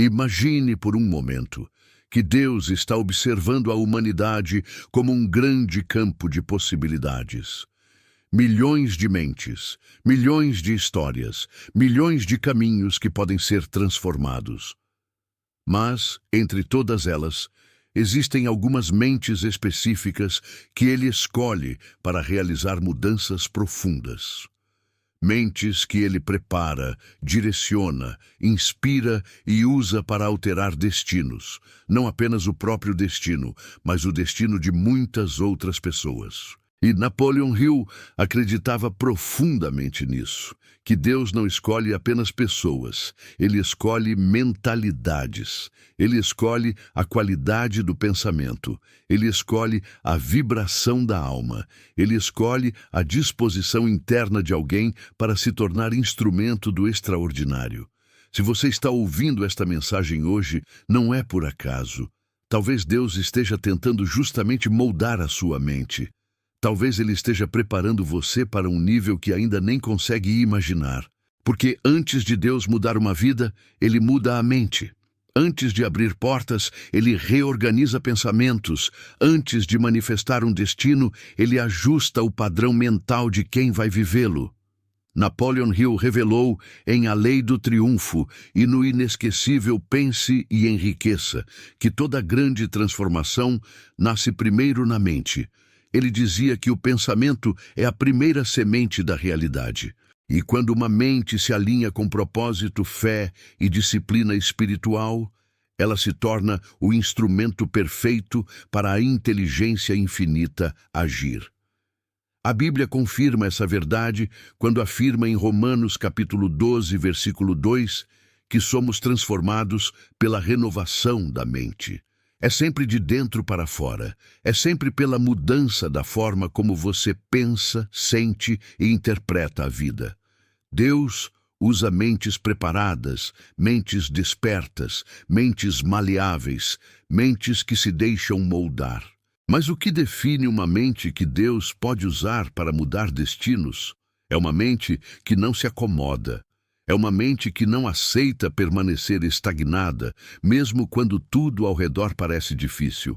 Imagine por um momento que Deus está observando a humanidade como um grande campo de possibilidades. Milhões de mentes, milhões de histórias, milhões de caminhos que podem ser transformados. Mas, entre todas elas, existem algumas mentes específicas que Ele escolhe para realizar mudanças profundas. Mentes que Ele prepara, direciona, inspira e usa para alterar destinos. Não apenas o próprio destino, mas o destino de muitas outras pessoas. E Napoleon Hill acreditava profundamente nisso, que Deus não escolhe apenas pessoas, Ele escolhe mentalidades, Ele escolhe a qualidade do pensamento, Ele escolhe a vibração da alma, Ele escolhe a disposição interna de alguém para se tornar instrumento do extraordinário. Se você está ouvindo esta mensagem hoje, não é por acaso. Talvez Deus esteja tentando justamente moldar a sua mente. Talvez Ele esteja preparando você para um nível que ainda nem consegue imaginar. Porque antes de Deus mudar uma vida, Ele muda a mente. Antes de abrir portas, Ele reorganiza pensamentos. Antes de manifestar um destino, Ele ajusta o padrão mental de quem vai vivê-lo. Napoleon Hill revelou em A Lei do Triunfo e no inesquecível Pense e Enriqueça que toda grande transformação nasce primeiro na mente. Ele dizia que o pensamento é a primeira semente da realidade. E quando uma mente se alinha com propósito, fé e disciplina espiritual, ela se torna o instrumento perfeito para a inteligência infinita agir. A Bíblia confirma essa verdade quando afirma em Romanos capítulo 12, versículo 2, que somos transformados pela renovação da mente. É sempre de dentro para fora. É sempre pela mudança da forma como você pensa, sente e interpreta a vida. Deus usa mentes preparadas, mentes despertas, mentes maleáveis, mentes que se deixam moldar. Mas o que define uma mente que Deus pode usar para mudar destinos? É uma mente que não se acomoda. É uma mente que não aceita permanecer estagnada, mesmo quando tudo ao redor parece difícil.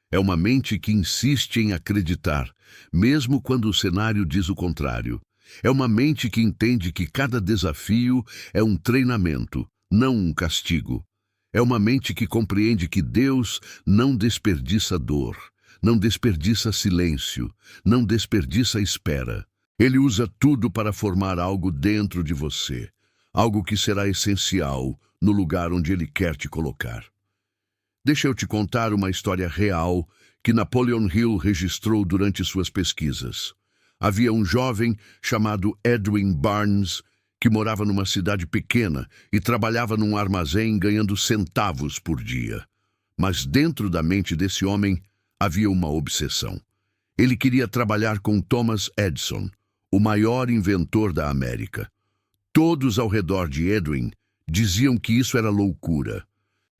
É uma mente que insiste em acreditar, mesmo quando o cenário diz o contrário. É uma mente que entende que cada desafio é um treinamento, não um castigo. É uma mente que compreende que Deus não desperdiça dor, não desperdiça silêncio, não desperdiça espera. Ele usa tudo para formar algo dentro de você. Algo que será essencial no lugar onde Ele quer te colocar. Deixa eu te contar uma história real que Napoleon Hill registrou durante suas pesquisas. Havia um jovem chamado Edwin Barnes que morava numa cidade pequena e trabalhava num armazém ganhando centavos por dia. Mas dentro da mente desse homem havia uma obsessão. Ele queria trabalhar com Thomas Edison, o maior inventor da América. Todos ao redor de Edwin diziam que isso era loucura.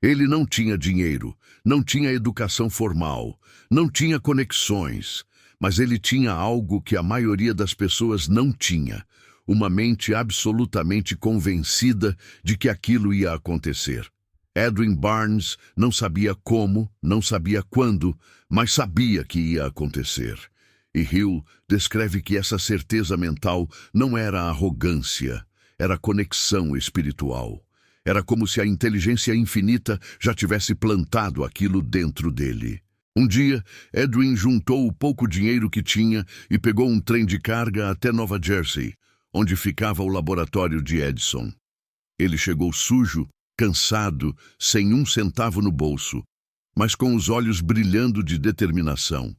Ele não tinha dinheiro, não tinha educação formal, não tinha conexões, mas ele tinha algo que a maioria das pessoas não tinha, uma mente absolutamente convencida de que aquilo ia acontecer. Edwin Barnes não sabia como, não sabia quando, mas sabia que ia acontecer. E Hill descreve que essa certeza mental não era arrogância, era conexão espiritual. Era como se a inteligência infinita já tivesse plantado aquilo dentro dele. Um dia, Edwin juntou o pouco dinheiro que tinha e pegou um trem de carga até Nova Jersey, onde ficava o laboratório de Edison. Ele chegou sujo, cansado, sem um centavo no bolso, mas com os olhos brilhando de determinação.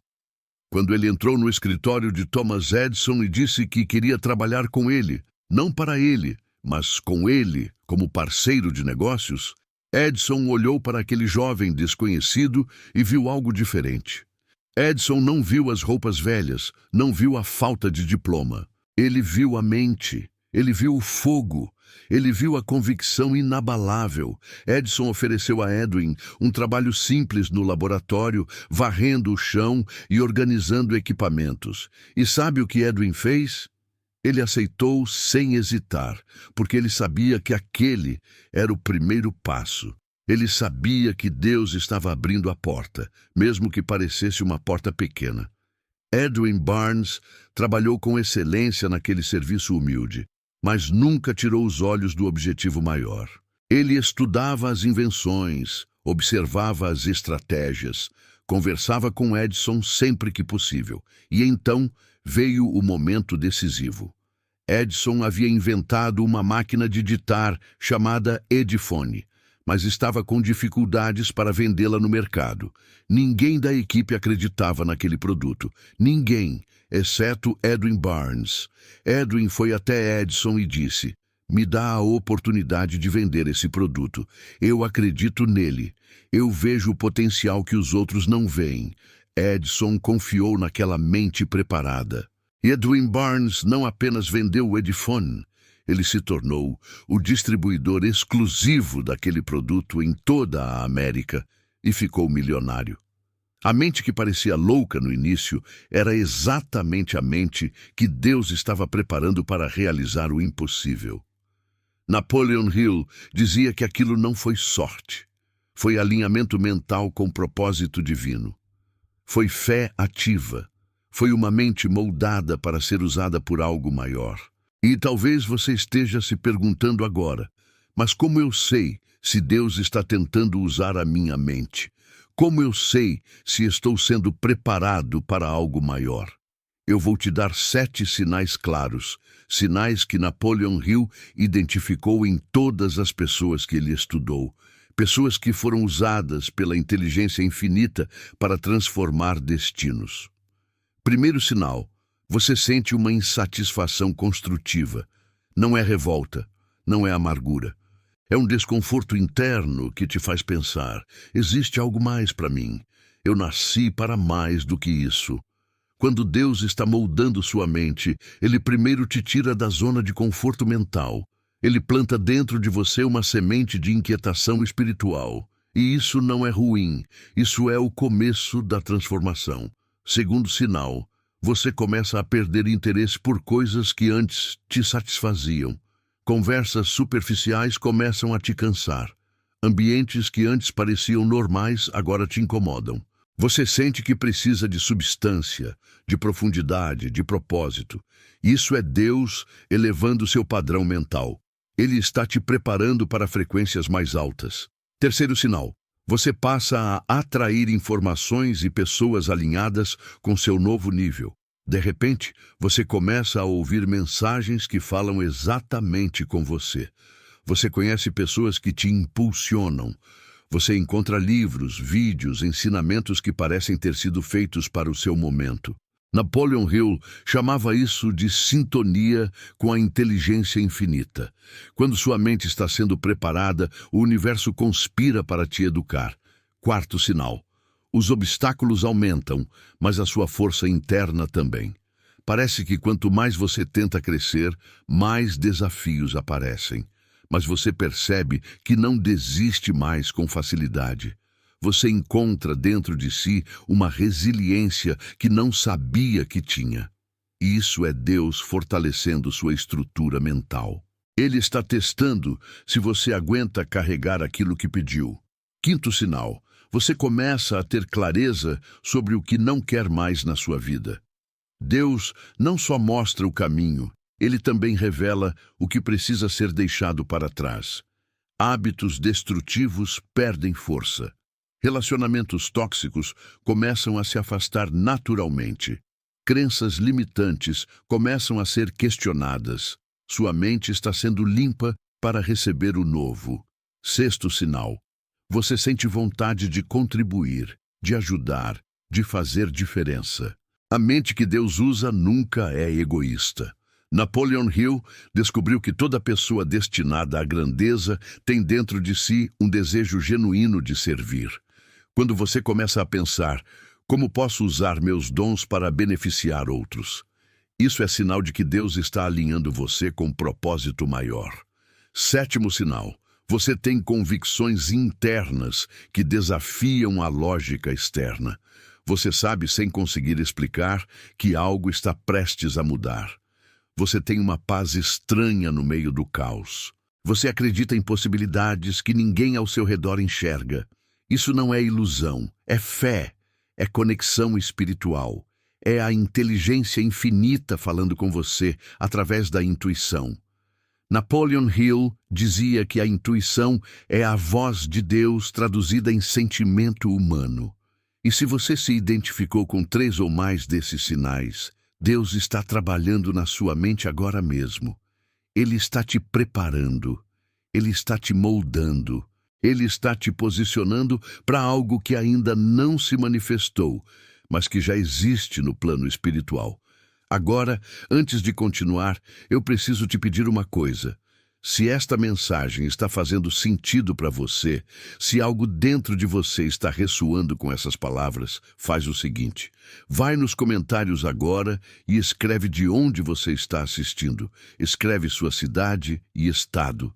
Quando ele entrou no escritório de Thomas Edison e disse que queria trabalhar com ele, não para ele, mas com ele como parceiro de negócios, Edison olhou para aquele jovem desconhecido e viu algo diferente. Edison não viu as roupas velhas, não viu a falta de diploma. Ele viu a mente, ele viu o fogo, ele viu a convicção inabalável. Edison ofereceu a Edwin um trabalho simples no laboratório, varrendo o chão e organizando equipamentos. E sabe o que Edwin fez? Ele aceitou sem hesitar, porque ele sabia que aquele era o primeiro passo. Ele sabia que Deus estava abrindo a porta, mesmo que parecesse uma porta pequena. Edwin Barnes trabalhou com excelência naquele serviço humilde, mas nunca tirou os olhos do objetivo maior. Ele estudava as invenções, observava as estratégias, conversava com Edison sempre que possível, e então veio o momento decisivo. Edison havia inventado uma máquina de ditar chamada Edifone, mas estava com dificuldades para vendê-la no mercado. Ninguém da equipe acreditava naquele produto. Ninguém, exceto Edwin Barnes. Edwin foi até Edison e disse: "Me dá a oportunidade de vender esse produto. Eu acredito nele. Eu vejo o potencial que os outros não veem." Edison confiou naquela mente preparada. Edwin Barnes não apenas vendeu o Edifone, ele se tornou o distribuidor exclusivo daquele produto em toda a América e ficou milionário. A mente que parecia louca no início era exatamente a mente que Deus estava preparando para realizar o impossível. Napoleon Hill dizia que aquilo não foi sorte, foi alinhamento mental com propósito divino. Foi fé ativa, foi uma mente moldada para ser usada por algo maior. E talvez você esteja se perguntando agora: mas como eu sei se Deus está tentando usar a minha mente? Como eu sei se estou sendo preparado para algo maior? Eu vou te dar 7 sinais claros, sinais que Napoleon Hill identificou em todas as pessoas que ele estudou, pessoas que foram usadas pela inteligência infinita para transformar destinos. Primeiro sinal: você sente uma insatisfação construtiva. Não é revolta, não é amargura. É um desconforto interno que te faz pensar: existe algo mais para mim. Eu nasci para mais do que isso. Quando Deus está moldando sua mente, Ele primeiro te tira da zona de conforto mental. Ele planta dentro de você uma semente de inquietação espiritual. E isso não é ruim, isso é o começo da transformação. Segundo sinal: você começa a perder interesse por coisas que antes te satisfaziam. Conversas superficiais começam a te cansar. Ambientes que antes pareciam normais agora te incomodam. Você sente que precisa de substância, de profundidade, de propósito. Isso é Deus elevando seu padrão mental. Ele está te preparando para frequências mais altas. Terceiro sinal: você passa a atrair informações e pessoas alinhadas com seu novo nível. De repente, você começa a ouvir mensagens que falam exatamente com você. Você conhece pessoas que te impulsionam. Você encontra livros, vídeos, ensinamentos que parecem ter sido feitos para o seu momento. Napoleon Hill chamava isso de sintonia com a inteligência infinita. Quando sua mente está sendo preparada, o universo conspira para te educar. Quarto sinal: os obstáculos aumentam, mas a sua força interna também. Parece que quanto mais você tenta crescer, mais desafios aparecem. Mas você percebe que não desiste mais com facilidade. Você encontra dentro de si uma resiliência que não sabia que tinha. E isso é Deus fortalecendo sua estrutura mental. Ele está testando se você aguenta carregar aquilo que pediu. Quinto sinal: você começa a ter clareza sobre o que não quer mais na sua vida. Deus não só mostra o caminho, Ele também revela o que precisa ser deixado para trás. Hábitos destrutivos perdem força. Relacionamentos tóxicos começam a se afastar naturalmente. Crenças limitantes começam a ser questionadas. Sua mente está sendo limpa para receber o novo. Sexto sinal: você sente vontade de contribuir, de ajudar, de fazer diferença. A mente que Deus usa nunca é egoísta. Napoleon Hill descobriu que toda pessoa destinada à grandeza tem dentro de si um desejo genuíno de servir. Quando você começa a pensar: como posso usar meus dons para beneficiar outros? Isso é sinal de que Deus está alinhando você com um propósito maior. Sétimo sinal: você tem convicções internas que desafiam a lógica externa. Você sabe, sem conseguir explicar, que algo está prestes a mudar. Você tem uma paz estranha no meio do caos. Você acredita em possibilidades que ninguém ao seu redor enxerga. Isso não é ilusão, é fé, é conexão espiritual. É a inteligência infinita falando com você através da intuição. Napoleon Hill dizia que a intuição é a voz de Deus traduzida em sentimento humano. E se você se identificou com 3 ou mais desses sinais, Deus está trabalhando na sua mente agora mesmo. Ele está te preparando, Ele está te moldando, Ele está te posicionando para algo que ainda não se manifestou, mas que já existe no plano espiritual. Agora, antes de continuar, eu preciso te pedir uma coisa. Se esta mensagem está fazendo sentido para você, se algo dentro de você está ressoando com essas palavras, faz o seguinte: vai nos comentários agora e escreve de onde você está assistindo. Escreve sua cidade e estado.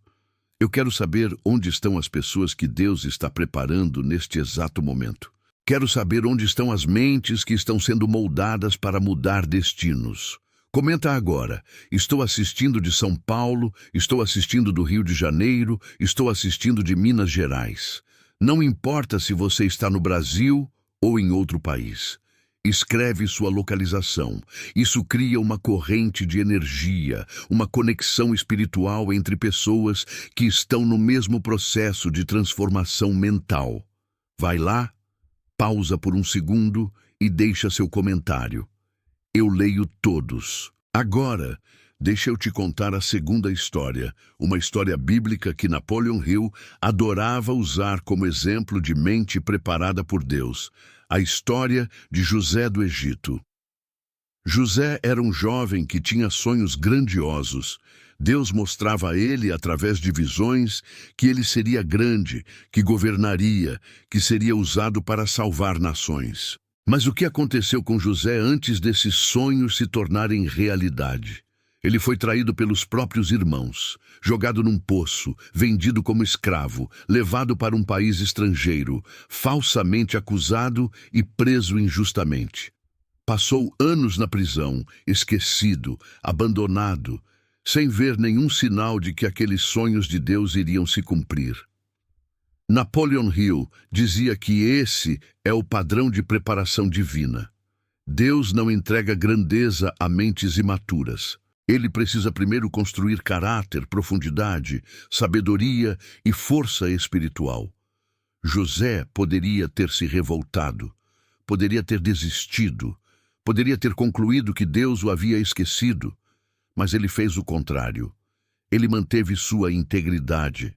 Eu quero saber onde estão as pessoas que Deus está preparando neste exato momento. Quero saber onde estão as mentes que estão sendo moldadas para mudar destinos. Comenta agora. Estou assistindo de São Paulo, estou assistindo do Rio de Janeiro, estou assistindo de Minas Gerais. Não importa se você está no Brasil ou em outro país. Escreve sua localização. Isso cria uma corrente de energia, uma conexão espiritual entre pessoas que estão no mesmo processo de transformação mental. Vai lá, pausa por um segundo e deixa seu comentário. Eu leio todos. Agora, deixa eu te contar a segunda história, uma história bíblica que Napoleon Hill adorava usar como exemplo de mente preparada por Deus, a história de José do Egito. José era um jovem que tinha sonhos grandiosos. Deus mostrava a ele, através de visões, que ele seria grande, que governaria, que seria usado para salvar nações. Mas o que aconteceu com José antes desses sonhos se tornarem realidade? Ele foi traído pelos próprios irmãos, jogado num poço, vendido como escravo, levado para um país estrangeiro, falsamente acusado e preso injustamente. Passou anos na prisão, esquecido, abandonado, sem ver nenhum sinal de que aqueles sonhos de Deus iriam se cumprir. Napoleon Hill dizia que esse é o padrão de preparação divina. Deus não entrega grandeza a mentes imaturas. Ele precisa primeiro construir caráter, profundidade, sabedoria e força espiritual. José poderia ter se revoltado, poderia ter desistido, poderia ter concluído que Deus o havia esquecido, mas ele fez o contrário. Ele manteve sua integridade.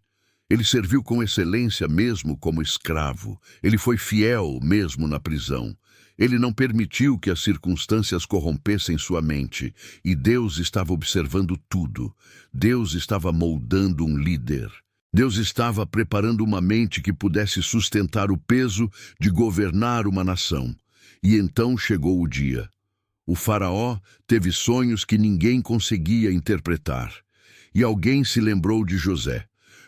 Ele serviu com excelência mesmo como escravo. Ele foi fiel mesmo na prisão. Ele não permitiu que as circunstâncias corrompessem sua mente. E Deus estava observando tudo. Deus estava moldando um líder. Deus estava preparando uma mente que pudesse sustentar o peso de governar uma nação. E então chegou o dia. O faraó teve sonhos que ninguém conseguia interpretar. E alguém se lembrou de José.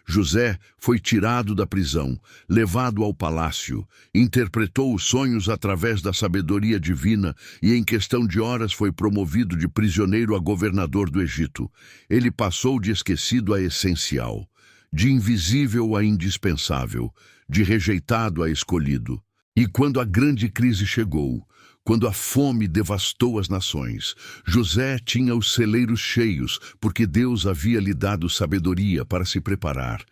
José foi tirado da prisão, levado ao palácio, interpretou os sonhos através da sabedoria divina e em questão de horas foi promovido de prisioneiro a governador do Egito. Ele passou de esquecido a essencial, de invisível a indispensável, de rejeitado a escolhido. E quando a grande crise chegou, quando a fome devastou as nações, José tinha os celeiros cheios, porque Deus havia lhe dado sabedoria para se preparar.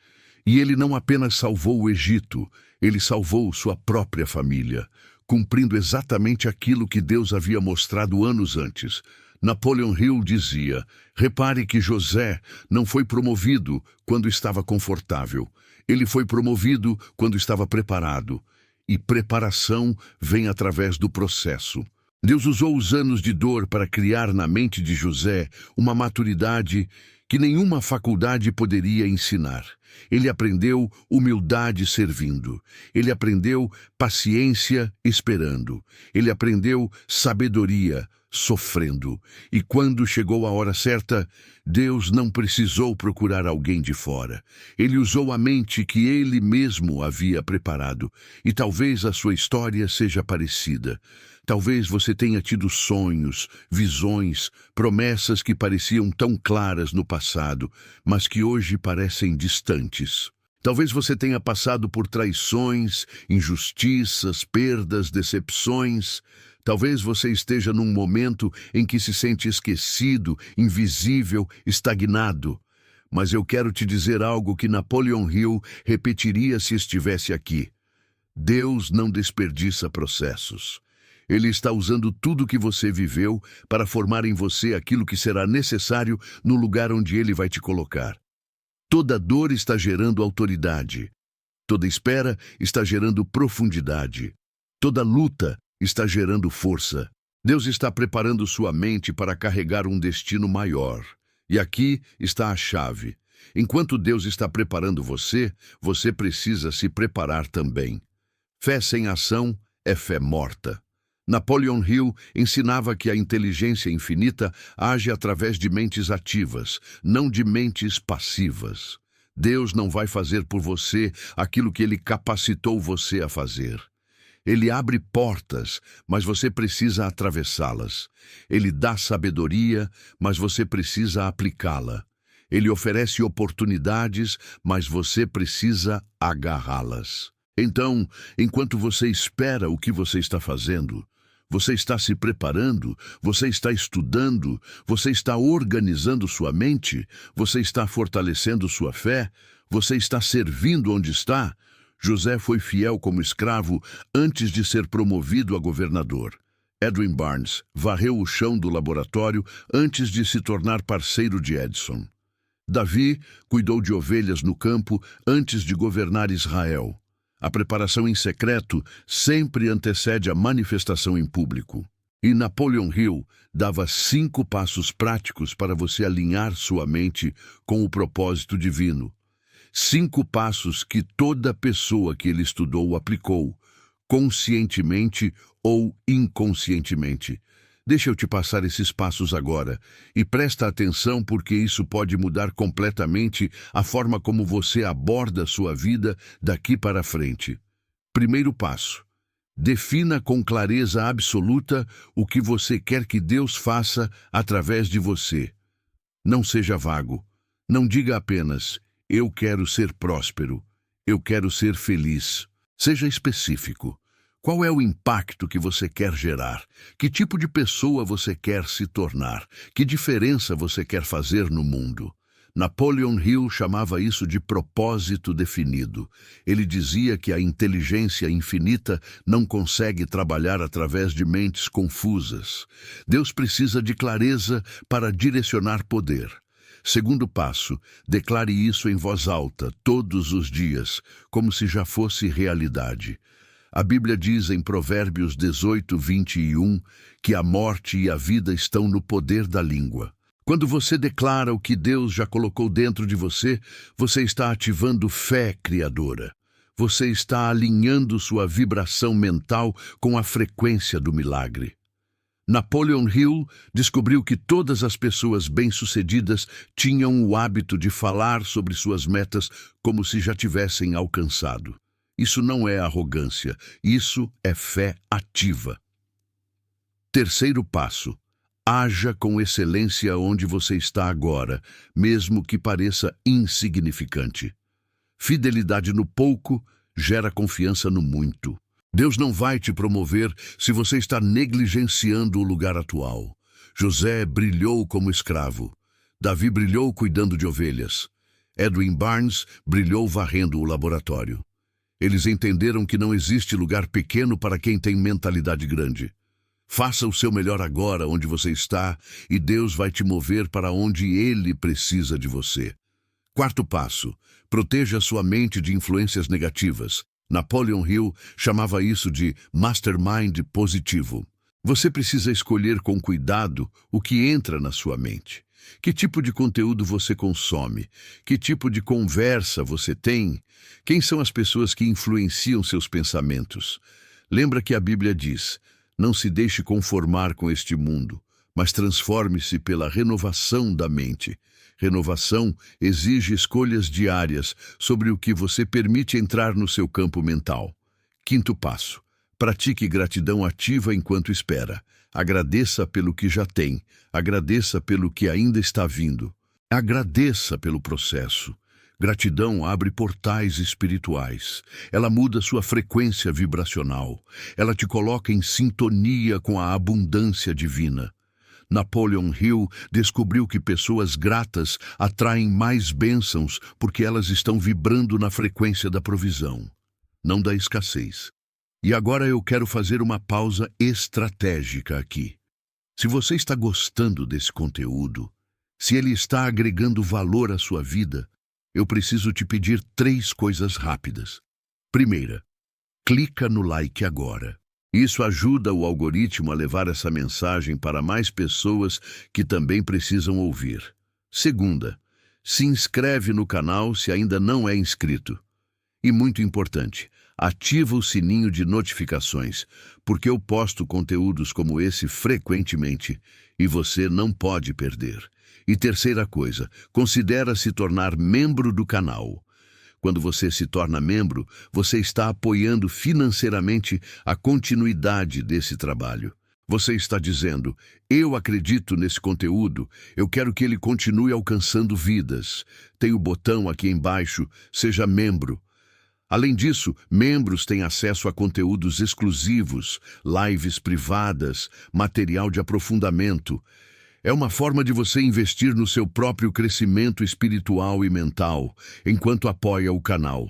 E ele não apenas salvou o Egito, ele salvou sua própria família, cumprindo exatamente aquilo que Deus havia mostrado anos antes. Napoleon Hill dizia: repare que José não foi promovido quando estava confortável. Ele foi promovido quando estava preparado. E preparação vem através do processo. Deus usou os anos de dor para criar na mente de José uma maturidade que nenhuma faculdade poderia ensinar. Ele aprendeu humildade servindo. Ele aprendeu paciência esperando. Ele aprendeu sabedoria sofrendo. E quando chegou a hora certa, Deus não precisou procurar alguém de fora. Ele usou a mente que ele mesmo havia preparado. E talvez a sua história seja parecida. Talvez você tenha tido sonhos, visões, promessas que pareciam tão claras no passado, mas que hoje parecem distantes. Talvez você tenha passado por traições, injustiças, perdas, decepções. Talvez você esteja num momento em que se sente esquecido, invisível, estagnado. Mas eu quero te dizer algo que Napoleon Hill repetiria se estivesse aqui. Deus não desperdiça processos. Ele está usando tudo o que você viveu para formar em você aquilo que será necessário no lugar onde Ele vai te colocar. Toda dor está gerando autoridade. Toda espera está gerando profundidade. Toda luta está gerando força. Deus está preparando sua mente para carregar um destino maior. E aqui está a chave. Enquanto Deus está preparando você, você precisa se preparar também. Fé sem ação é fé morta. Napoleon Hill ensinava que a inteligência infinita age através de mentes ativas, não de mentes passivas. Deus não vai fazer por você aquilo que Ele capacitou você a fazer. Ele abre portas, mas você precisa atravessá-las. Ele dá sabedoria, mas você precisa aplicá-la. Ele oferece oportunidades, mas você precisa agarrá-las. Então, enquanto você espera o que você está fazendo, você está se preparando, você está estudando, você está organizando sua mente, você está fortalecendo sua fé, você está servindo onde está. José foi fiel como escravo antes de ser promovido a governador. Edwin Barnes varreu o chão do laboratório antes de se tornar parceiro de Edison. Davi cuidou de ovelhas no campo antes de governar Israel. A preparação em secreto sempre antecede a manifestação em público. E Napoleon Hill dava 5 passos práticos para você alinhar sua mente com o propósito divino. 5 passos que toda pessoa que ele estudou aplicou, conscientemente ou inconscientemente. Deixa eu te passar esses passos agora e presta atenção porque isso pode mudar completamente a forma como você aborda sua vida daqui para frente. Primeiro passo: defina com clareza absoluta o que você quer que Deus faça através de você. Não seja vago. Não diga apenas, eu quero ser próspero, eu quero ser feliz. Seja específico. Qual é o impacto que você quer gerar? Que tipo de pessoa você quer se tornar? Que diferença você quer fazer no mundo? Napoleon Hill chamava isso de propósito definido. Ele dizia que a inteligência infinita não consegue trabalhar através de mentes confusas. Deus precisa de clareza para direcionar poder. Segundo passo, declare isso em voz alta, todos os dias, como se já fosse realidade. A Bíblia diz em Provérbios 18:21 que a morte e a vida estão no poder da língua. Quando você declara o que Deus já colocou dentro de você, você está ativando fé criadora. Você está alinhando sua vibração mental com a frequência do milagre. Napoleon Hill descobriu que todas as pessoas bem-sucedidas tinham o hábito de falar sobre suas metas como se já tivessem alcançado. Isso não é arrogância, isso é fé ativa. Terceiro passo: haja com excelência onde você está agora, mesmo que pareça insignificante. Fidelidade no pouco gera confiança no muito. Deus não vai te promover se você está negligenciando o lugar atual. José brilhou como escravo. Davi brilhou cuidando de ovelhas. Edwin Barnes brilhou varrendo o laboratório. Eles entenderam que não existe lugar pequeno para quem tem mentalidade grande. Faça o seu melhor agora onde você está e Deus vai te mover para onde Ele precisa de você. Quarto passo: proteja sua mente de influências negativas. Napoleon Hill chamava isso de mastermind positivo. Você precisa escolher com cuidado o que entra na sua mente. Que tipo de conteúdo você consome? Que tipo de conversa você tem? Quem são as pessoas que influenciam seus pensamentos? Lembra que a Bíblia diz: não se deixe conformar com este mundo. mas transforme-se pela renovação da mente. Renovação exige escolhas diárias sobre o que você permite entrar no seu campo mental. Quinto passo: pratique gratidão ativa enquanto espera. Agradeça pelo que já tem. Agradeça pelo que ainda está vindo. Agradeça pelo processo. Gratidão abre portais espirituais. Ela muda sua frequência vibracional. Ela te coloca em sintonia com a abundância divina. Napoleon Hill descobriu que pessoas gratas atraem mais bênçãos porque elas estão vibrando na frequência da provisão, não da escassez. E agora eu quero fazer uma pausa estratégica aqui. Se você está gostando desse conteúdo, se ele está agregando valor à sua vida, eu preciso te pedir 3 coisas rápidas. Primeira, clica no like agora. Isso ajuda o algoritmo a levar essa mensagem para mais pessoas que também precisam ouvir. Segunda, se inscreve no canal se ainda não é inscrito. E muito importante, ativa o sininho de notificações, porque eu posto conteúdos como esse frequentemente e você não pode perder. E terceira coisa, considera se tornar membro do canal. Quando você se torna membro, você está apoiando financeiramente a continuidade desse trabalho. Você está dizendo: eu acredito nesse conteúdo, eu quero que ele continue alcançando vidas. Tem o botão aqui embaixo, seja membro. Além disso, membros têm acesso a conteúdos exclusivos, lives privadas, material de aprofundamento. É uma forma de você investir no seu próprio crescimento espiritual e mental, enquanto apoia o canal.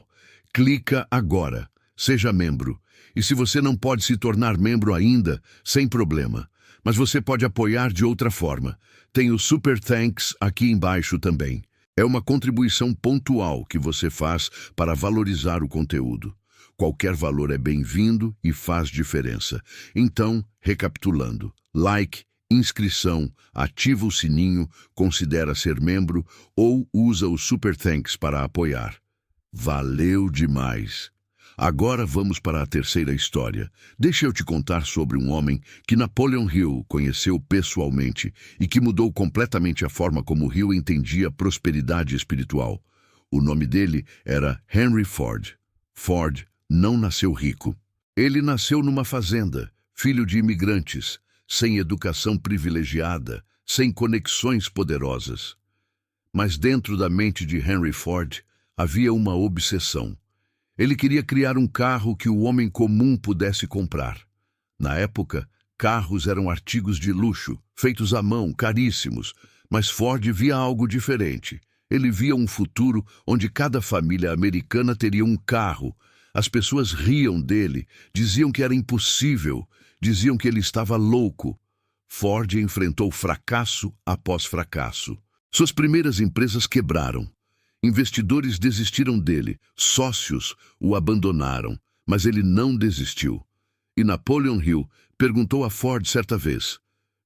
Clica agora, seja membro. E se você não pode se tornar membro ainda, sem problema. Mas você pode apoiar de outra forma. Tem o Super Thanks aqui embaixo também. É uma contribuição pontual que você faz para valorizar o conteúdo. Qualquer valor é bem-vindo e faz diferença. Então, recapitulando: like, inscrição, ativa o sininho, considera ser membro ou usa o Super Thanks para apoiar. Valeu demais! Agora vamos para a terceira história. Deixa eu te contar sobre um homem que Napoleon Hill conheceu pessoalmente e que mudou completamente a forma como Hill entendia prosperidade espiritual. O nome dele era Henry Ford. Ford não nasceu rico. Ele nasceu numa fazenda, filho de imigrantes, sem educação privilegiada, sem conexões poderosas. Mas dentro da mente de Henry Ford havia uma obsessão. Ele queria criar um carro que o homem comum pudesse comprar. Na época, carros eram artigos de luxo, feitos à mão, caríssimos, mas Ford via algo diferente. Ele via um futuro onde cada família americana teria um carro. As pessoas riam dele, diziam que era impossível, diziam que ele estava louco. Ford enfrentou fracasso após fracasso. Suas primeiras empresas quebraram. Investidores desistiram dele, sócios o abandonaram, mas ele não desistiu. E Napoleon Hill perguntou a Ford certa vez: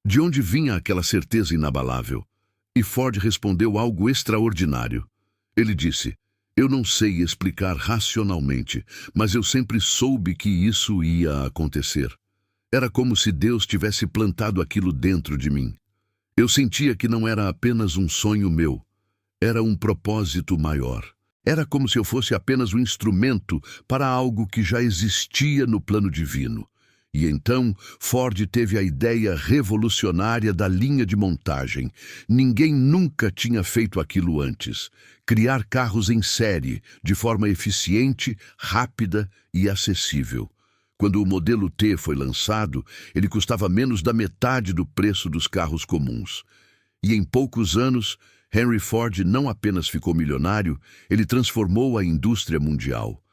de onde vinha aquela certeza inabalável? E Ford respondeu algo extraordinário. Ele disse: eu não sei explicar racionalmente, mas eu sempre soube que isso ia acontecer. Era como se Deus tivesse plantado aquilo dentro de mim. Eu sentia que não era apenas um sonho meu. Era um propósito maior. Era como se eu fosse apenas um instrumento para algo que já existia no plano divino. E então, Ford teve a ideia revolucionária da linha de montagem. Ninguém nunca tinha feito aquilo antes. Criar carros em série, de forma eficiente, rápida e acessível. Quando o modelo T foi lançado, ele custava menos da metade do preço dos carros comuns. E em poucos anos, Henry Ford não apenas ficou milionário, ele transformou a indústria mundial.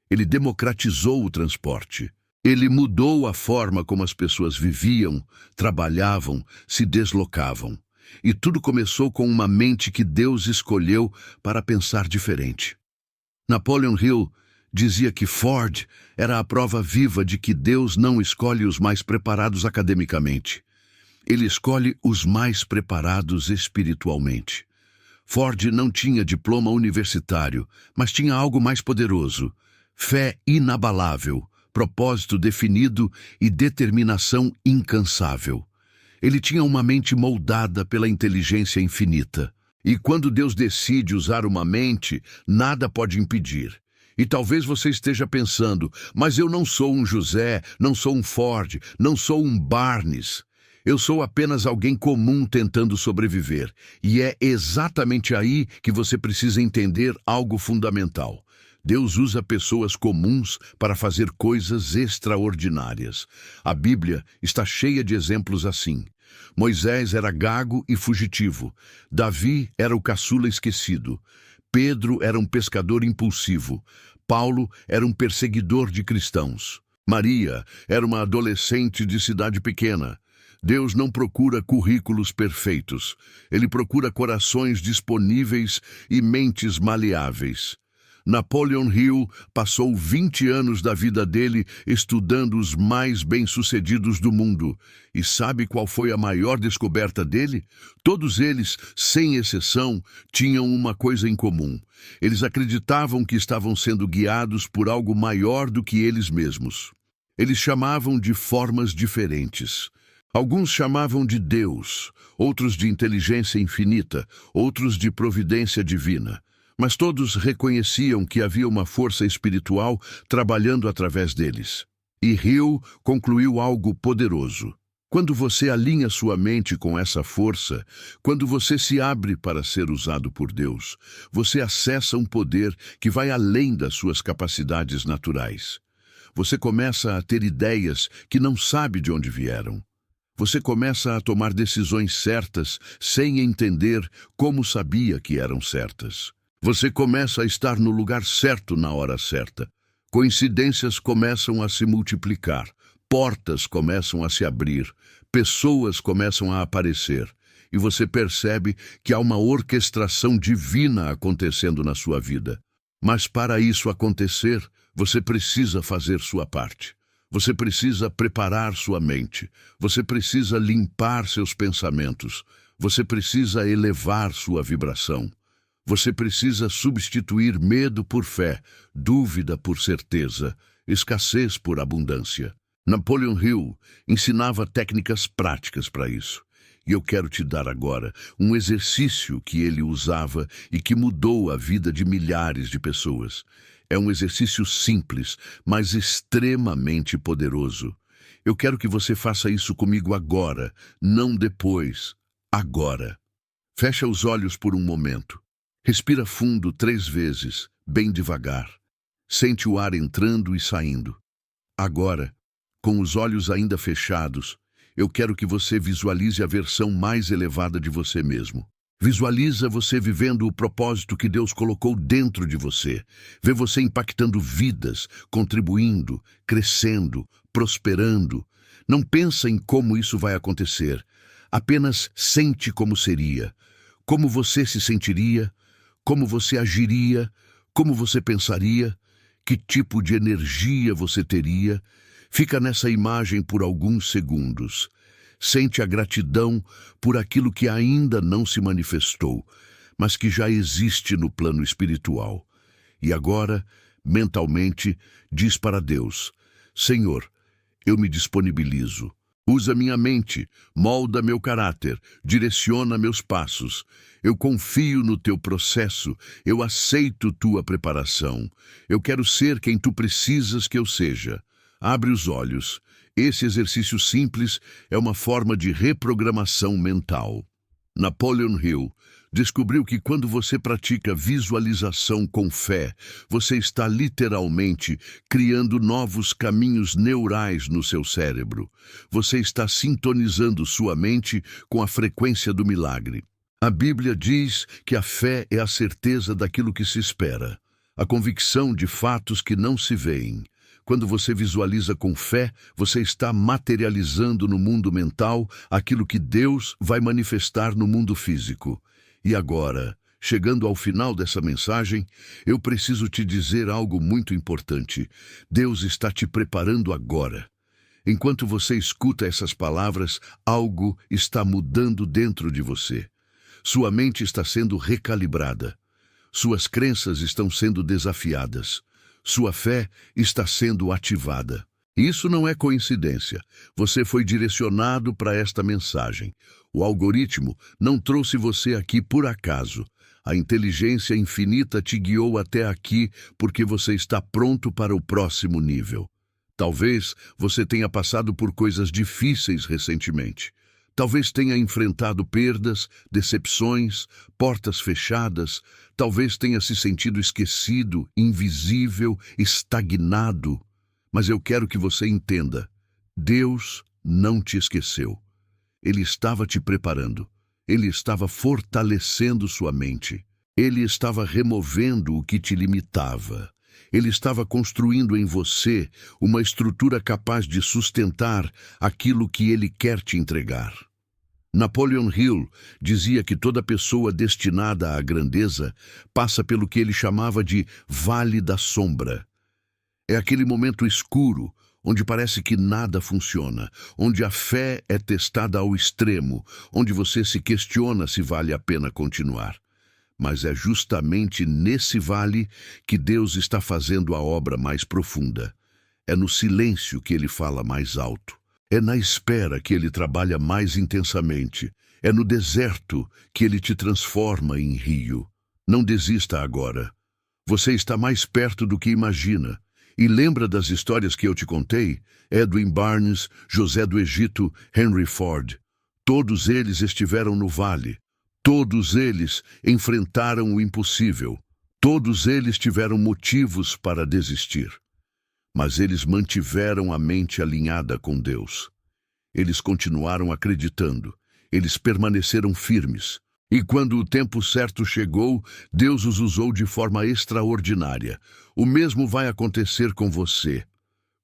Ele democratizou o transporte. Ele mudou a forma como as pessoas viviam, trabalhavam, se deslocavam. E tudo começou com uma mente que Deus escolheu para pensar diferente. Napoleon Hill dizia que Ford era a prova viva de que Deus não escolhe os mais preparados academicamente. Ele escolhe os mais preparados espiritualmente. Ford não tinha diploma universitário, mas tinha algo mais poderoso: fé inabalável, propósito definido e determinação incansável. Ele tinha uma mente moldada pela inteligência infinita. E quando Deus decide usar uma mente, nada pode impedir. E talvez você esteja pensando, mas eu não sou um José, não sou um Ford, não sou um Barnes. Eu sou apenas alguém comum tentando sobreviver. E é exatamente aí que você precisa entender algo fundamental. Deus usa pessoas comuns para fazer coisas extraordinárias. A Bíblia está cheia de exemplos assim. Moisés era gago e fugitivo. Davi era o caçula esquecido. Pedro era um pescador impulsivo. Paulo era um perseguidor de cristãos. Maria era uma adolescente de cidade pequena. Deus não procura currículos perfeitos. Ele procura corações disponíveis e mentes maleáveis. Napoleon Hill passou 20 anos da vida dele estudando os mais bem-sucedidos do mundo. E sabe qual foi a maior descoberta dele? Todos eles, sem exceção, tinham uma coisa em comum. Eles acreditavam que estavam sendo guiados por algo maior do que eles mesmos. Eles chamavam de formas diferentes. Alguns chamavam de Deus, outros de inteligência infinita, outros de providência divina. Mas todos reconheciam que havia uma força espiritual trabalhando através deles. E Hill concluiu algo poderoso. Quando você alinha sua mente com essa força, quando você se abre para ser usado por Deus, você acessa um poder que vai além das suas capacidades naturais. Você começa a ter ideias que não sabe de onde vieram. Você começa a tomar decisões certas sem entender como sabia que eram certas. Você começa a estar no lugar certo na hora certa. Coincidências começam a se multiplicar. Portas começam a se abrir. Pessoas começam a aparecer. E você percebe que há uma orquestração divina acontecendo na sua vida. Mas para isso acontecer, você precisa fazer sua parte. Você precisa preparar sua mente. Você precisa limpar seus pensamentos. Você precisa elevar sua vibração. Você precisa substituir medo por fé, dúvida por certeza, escassez por abundância. Napoleon Hill ensinava técnicas práticas para isso. E eu quero te dar agora um exercício que ele usava e que mudou a vida de milhares de pessoas. É um exercício simples, mas extremamente poderoso. Eu quero que você faça isso comigo agora, não depois. Agora. Fecha os olhos por um momento. Respira fundo 3 vezes, bem devagar. Sente o ar entrando e saindo. Agora, com os olhos ainda fechados, eu quero que você visualize a versão mais elevada de você mesmo. Visualiza você vivendo o propósito que Deus colocou dentro de você. Vê você impactando vidas, contribuindo, crescendo, prosperando. Não pensa em como isso vai acontecer. Apenas sente como seria. Como você se sentiria, como você agiria, como você pensaria, que tipo de energia você teria. Fica nessa imagem por alguns segundos. Sente a gratidão por aquilo que ainda não se manifestou, mas que já existe no plano espiritual. E agora, mentalmente, diz para Deus: Senhor, eu me disponibilizo. Usa minha mente, molda meu caráter, direciona meus passos. Eu confio no teu processo, eu aceito tua preparação. Eu quero ser quem tu precisas que eu seja. Abre os olhos. Esse exercício simples é uma forma de reprogramação mental. Napoleon Hill descobriu que quando você pratica visualização com fé, você está literalmente criando novos caminhos neurais no seu cérebro. Você está sintonizando sua mente com a frequência do milagre. A Bíblia diz que a fé é a certeza daquilo que se espera, a convicção de fatos que não se veem. Quando você visualiza com fé, você está materializando no mundo mental aquilo que Deus vai manifestar no mundo físico. E agora, chegando ao final dessa mensagem, eu preciso te dizer algo muito importante. Deus está te preparando agora. Enquanto você escuta essas palavras, algo está mudando dentro de você. Sua mente está sendo recalibrada. Suas crenças estão sendo desafiadas. Sua fé está sendo ativada. Isso não é coincidência. Você foi direcionado para esta mensagem. O algoritmo não trouxe você aqui por acaso. A inteligência infinita te guiou até aqui porque você está pronto para o próximo nível. Talvez você tenha passado por coisas difíceis recentemente. Talvez tenha enfrentado perdas, decepções, portas fechadas. Talvez tenha se sentido esquecido, invisível, estagnado. Mas eu quero que você entenda, Deus não te esqueceu. Ele estava te preparando. Ele estava fortalecendo sua mente. Ele estava removendo o que te limitava. Ele estava construindo em você uma estrutura capaz de sustentar aquilo que ele quer te entregar. Napoleon Hill dizia que toda pessoa destinada à grandeza passa pelo que ele chamava de Vale da Sombra. É aquele momento escuro, onde parece que nada funciona, onde a fé é testada ao extremo, onde você se questiona se vale a pena continuar. Mas é justamente nesse vale que Deus está fazendo a obra mais profunda. É no silêncio que ele fala mais alto. É na espera que ele trabalha mais intensamente. É no deserto que ele te transforma em rio. Não desista agora. Você está mais perto do que imagina. E lembra das histórias que eu te contei? Edwin Barnes, José do Egito, Henry Ford. Todos eles estiveram no vale. Todos eles enfrentaram o impossível. Todos eles tiveram motivos para desistir. Mas eles mantiveram a mente alinhada com Deus. Eles continuaram acreditando. Eles permaneceram firmes. E quando o tempo certo chegou, Deus os usou de forma extraordinária. O mesmo vai acontecer com você.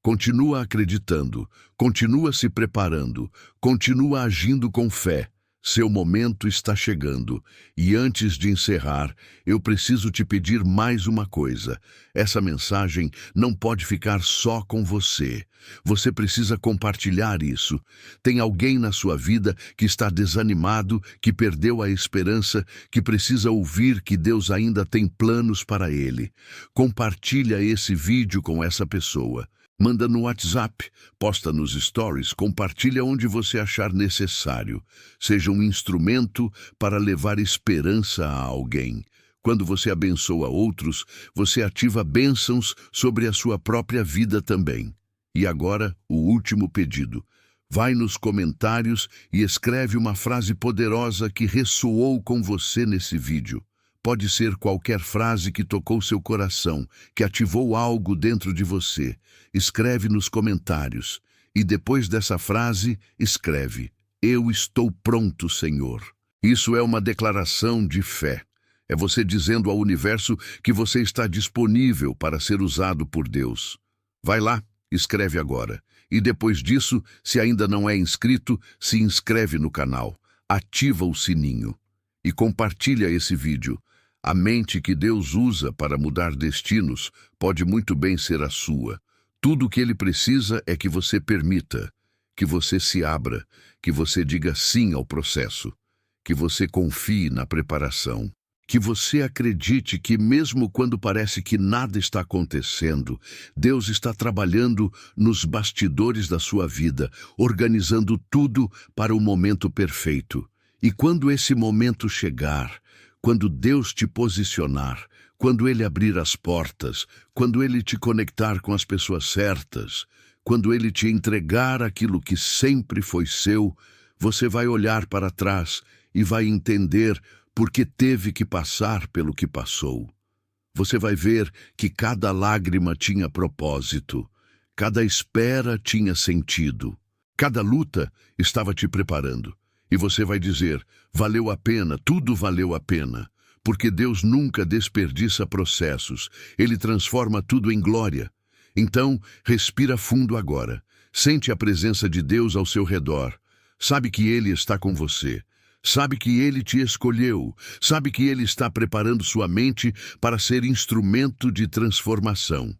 Continua acreditando, continua se preparando, continua agindo com fé. Seu momento está chegando. E antes de encerrar, eu preciso te pedir mais uma coisa. Essa mensagem não pode ficar só com você. Você precisa compartilhar isso. Tem alguém na sua vida que está desanimado, que perdeu a esperança, que precisa ouvir que Deus ainda tem planos para ele. Compartilha esse vídeo com essa pessoa. Manda no WhatsApp, posta nos stories, compartilha onde você achar necessário. Seja um instrumento para levar esperança a alguém. Quando você abençoa outros, você ativa bênçãos sobre a sua própria vida também. E agora, o último pedido. Vai nos comentários e escreve uma frase poderosa que ressoou com você nesse vídeo. Pode ser qualquer frase que tocou seu coração, que ativou algo dentro de você. Escreve nos comentários. E depois dessa frase, escreve: Eu estou pronto, Senhor. Isso é uma declaração de fé. É você dizendo ao universo que você está disponível para ser usado por Deus. Vai lá, escreve agora. E depois disso, se ainda não é inscrito, se inscreve no canal. Ativa o sininho. E compartilha esse vídeo. A mente que Deus usa para mudar destinos pode muito bem ser a sua. Tudo o que ele precisa é que você permita, que você se abra, que você diga sim ao processo, que você confie na preparação, que você acredite que mesmo quando parece que nada está acontecendo, Deus está trabalhando nos bastidores da sua vida, organizando tudo para o momento perfeito. E quando esse momento chegar, quando Deus te posicionar, quando Ele abrir as portas, quando Ele te conectar com as pessoas certas, quando Ele te entregar aquilo que sempre foi seu, você vai olhar para trás e vai entender por que teve que passar pelo que passou. Você vai ver que cada lágrima tinha propósito, cada espera tinha sentido, cada luta estava te preparando. E você vai dizer, valeu a pena, tudo valeu a pena, porque Deus nunca desperdiça processos, Ele transforma tudo em glória. Então, respira fundo agora, sente a presença de Deus ao seu redor, sabe que Ele está com você, sabe que Ele te escolheu, sabe que Ele está preparando sua mente para ser instrumento de transformação.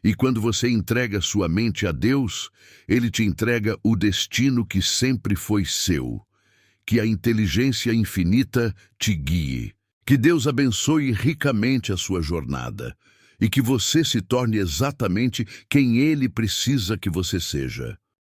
E quando você entrega sua mente a Deus, Ele te entrega o destino que sempre foi seu. Que a inteligência infinita te guie. Que Deus abençoe ricamente a sua jornada. e que você se torne exatamente quem Ele precisa que você seja.